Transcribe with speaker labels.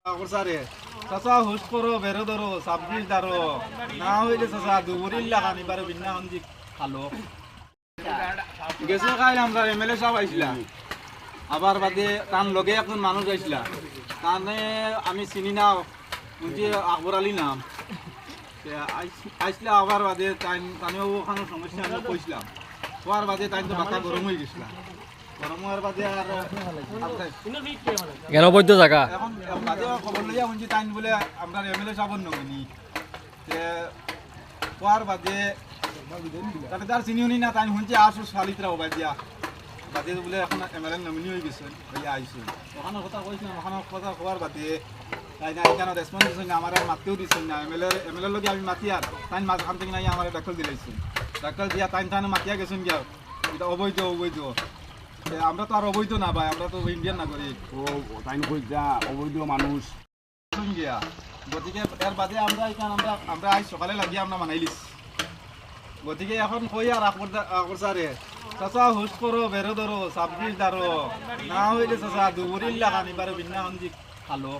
Speaker 1: করসারে চাচা হুশ করো বেরো ধরো সাবজিল দারো না হইলে চাচা দুবুরিল লাগানি পারে বিনা হন্দি খালো গেছে খাই আমরা এমএলএ সাহেব আইছিলা আবার বাদে তার লগে একজন মানুষ আইছিলা তানে আমি চিনি না বুঝি আকবর আলী নাম আইসলা আবার বাদে তানেও ওখানে সমস্যা আমি কইছিলাম হওয়ার বাদে তাই তো মাথা গরম হয়ে গেছিলাম গরম হওয়ার বাদে আর
Speaker 2: কেন বৈধ জায়গা
Speaker 1: এখন বাদে খবর লইয়া শুনছি তাই বলে আপনার এমএলএ সাহেব নমিনি হওয়ার বাদে তাতে তার চিনিও নি না তাই শুনছি আসো শালিতরা ওবাই দিয়া বাদে বলে এখন এমএলএ নমিনি হয়ে গেছে হইয়া আইসো ওখানে কথা কইছিলাম ওখানে কথা হওয়ার বাদে তাই না এখানে রেসপন্স দিচ্ছেন না আমার মাতিও দিচ্ছেন না এমএলএ লগে আমি মাতি আর তাই মাঝখান থেকে নাই আমার দাখল দিলাইছেন দাখল দিয়া তাই তাই মাতিয়া গেছেন গিয়া এটা অবৈধ অবৈধ আমরা তো আর অবৈধ না ভাই আমরা তো ইন্ডিয়ান নাগরিক
Speaker 3: ও তাই কইতা অবৈধ মানুষ
Speaker 1: গিয়া গতিকে এর বাদে আমরা এখানে আমরা আজ সকালে লাগিয়ে আমরা মানাইলিস গতিকে এখন কই আর আকবর স্যারে চাচা হুশ করো বেরো ধরো সাবজিল দারো না হইলে চাচা দুবুরিল লাগানি পারে বিনা হন্দি খালো